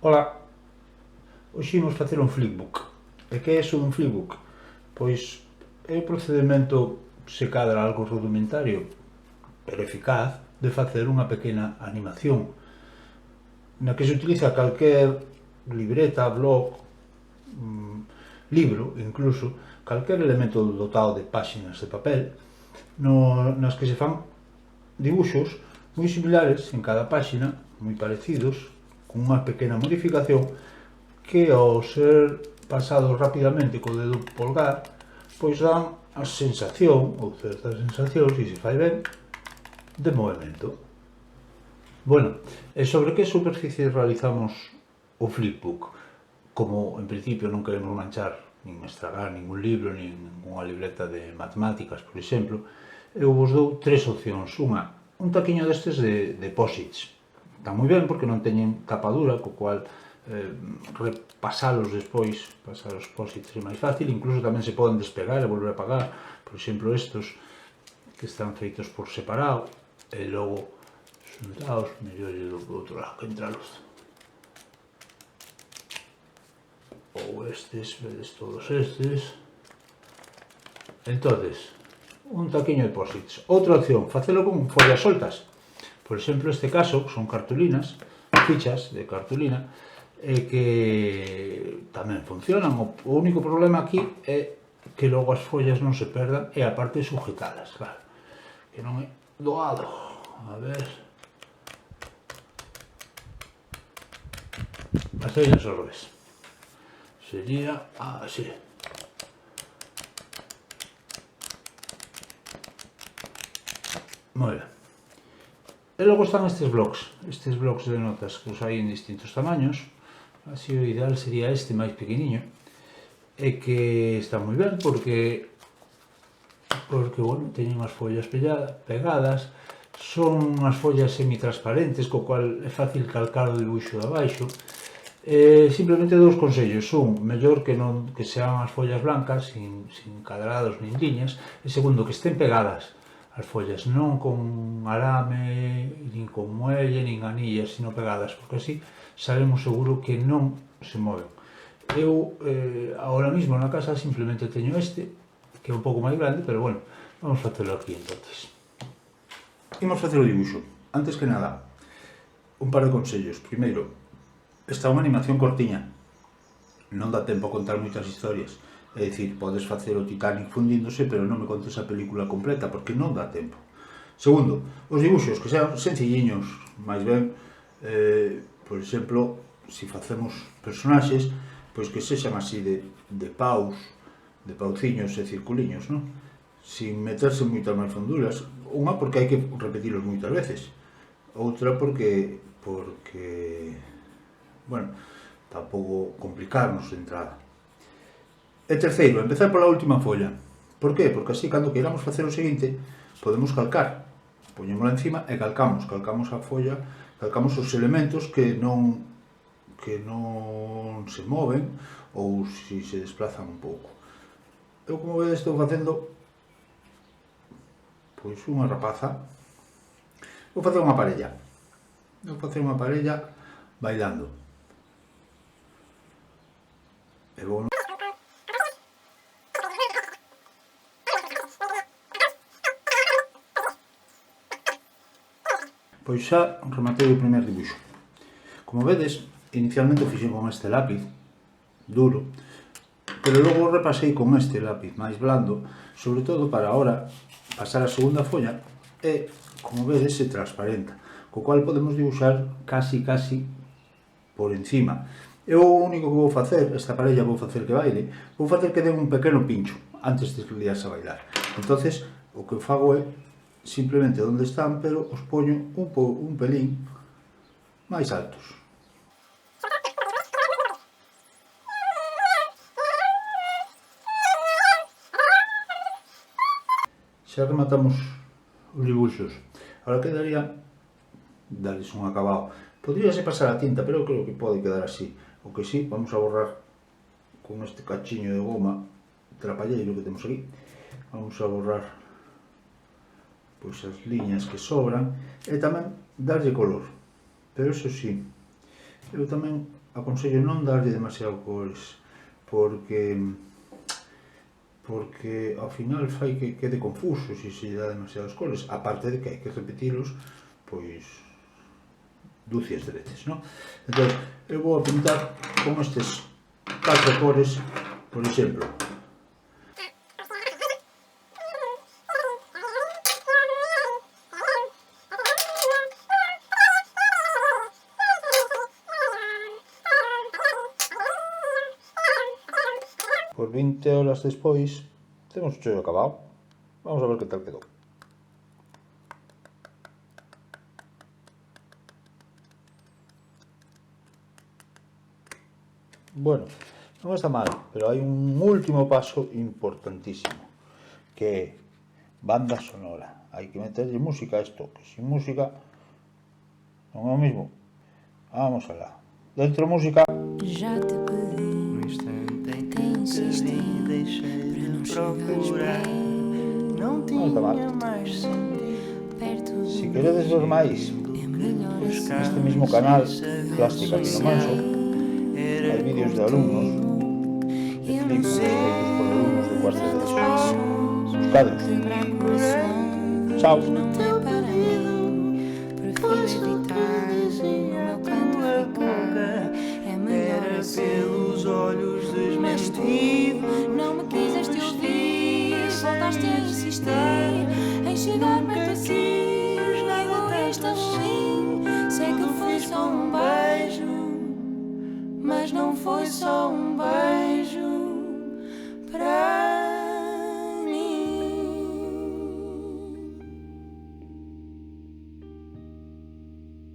Ola, hoxe imos facer un flipbook. E que é iso dun flipbook? Pois é o procedimento, se cadra algo rudimentario, pero eficaz, de facer unha pequena animación na que se utiliza calquer libreta, blog, libro, incluso, calquer elemento dotado de páxinas de papel, nas que se fan dibuxos moi similares en cada páxina, moi parecidos, con unha pequena modificación que ao ser pasados rapidamente co dedo polgar, pois dan a sensación, ou certas sensacións, e se fai ben, de movimento. Bueno, e sobre que superficie realizamos o flipbook? Como en principio non queremos manchar nin estragar ningún libro, nin unha libreta de matemáticas, por exemplo, eu vos dou tres opcións. Unha, un taquiño destes de posits. Está moi ben porque non teñen tapadura, co cual repasalos despois, pasar os posits é máis fácil, incluso tamén se poden despegar e volver a pagar. Por exemplo, estos que están feitos por separado e logo xuntados, mellor do outro lado que entra a luz. Ou estes, vedes todos estes. Entonces, un taquiño de posits. Outra opción, facelo con follas soltas. Por exemplo, este caso son cartulinas, fichas de cartulina, que tamén funcionan. O único problema aquí é que logo as follas non se perdan e aparte sujetadas, claro, que non é doado. A ver, facéilas ao revés, sería así. Moi ben. E logo están estes blogs de notas que os hai en distintos tamaños. Así o ideal sería este máis pequeniño, e que está moi ben porque bueno, teñen as follas pegadas, son unhas follas semitransparentes, co cual é fácil calcar o dibuixo de abaixo. Simplemente dous consellos: un, mellor que sean as follas blancas, sin cadrados nin liñas, e segundo, que estén pegadas as follas, non con arame, nin con muelle, nin anillas, sino pegadas, porque así sabemos seguro que non se moven. Eu, agora mesmo na casa, simplemente teño este, que é un pouco máis grande, pero bueno, vamos facelo aquí, entonces. Imos facer o dibuixo. Antes que nada, un par de consellos. Primeiro, esta é unha animación cortiña. Non dá tempo a contar moitas historias. É dicir, podes facer o Titanic fundíndose, pero non me contes a película completa, porque non dá tempo. Segundo, os dibuixos, que sean sencilliños, máis ben, por exemplo, se facemos personaxes, pois que sexan así de paus, de pauciños e circuliños, non? Sin meterse moitas máis fonduras. Unha, porque hai que repetilos moitas veces. Outra, porque bueno, tampouco complicarnos de entrada. E terceiro, empezar pola última folla. Por que? Porque así, cando queiramos facer o seguinte, podemos calcar. Poñémola encima e calcamos a folla, calcamos os elementos que non se moven ou se desplazan un pouco. Eu, como vedes, estou facendo pois unha rapaza. Vou facer unha parella. Bailando. E vou... Pois xa rematei o primer dibuixo. Como vedes, inicialmente o fixen con este lápiz duro, pero logo repasei con este lápiz máis blando, sobre todo para ahora pasar a segunda folla e, como vedes, se transparenta, co cual podemos dibuixar casi por encima. Eu o único que vou facer, esta parella vou facer que baile, vou facer que den un pequeno pincho antes de liarse a bailar. Entonces, o que fago é simplemente onde están, pero os poño un pelín máis altos. Xa rematamos os dibuixos. Agora quedaría darles un acabado. Podríase pasar a tinta, pero eu creo que pode quedar así. O que sí, vamos a borrar con este cachiño de goma trapalleiro que temos aquí. Vamos a borrar pois as liñas que sobran e tamén darlle color. Pero iso sí, eu tamén aconsello non darlle demasiado cores, porque ao final fai que quede confuso se lle dá demasiadas cores, aparte de que hai que repetilos pois dúcias de veces, non? Entón, eu vou a pintar con estes 4 cores, por exemplo. Por 20 horas despois, temos o chollo acabado. Vamos a ver que tal quedou. Bueno, non está mal, pero hai un último paso importantísimo, que é banda sonora. Hai que meterlle música a isto, que sin música non é o mismo. Vamos alá. Dentro música. Já te pedi, no instante em que insisti, deixei de procurar, não tinha mais sentido. Se queredes ver máis neste mismo canal, Plástica Pino Manso, hai vídeos de alumnos de películas feitos por alumnos de cuarto de ESO. Buscadlos. Chao.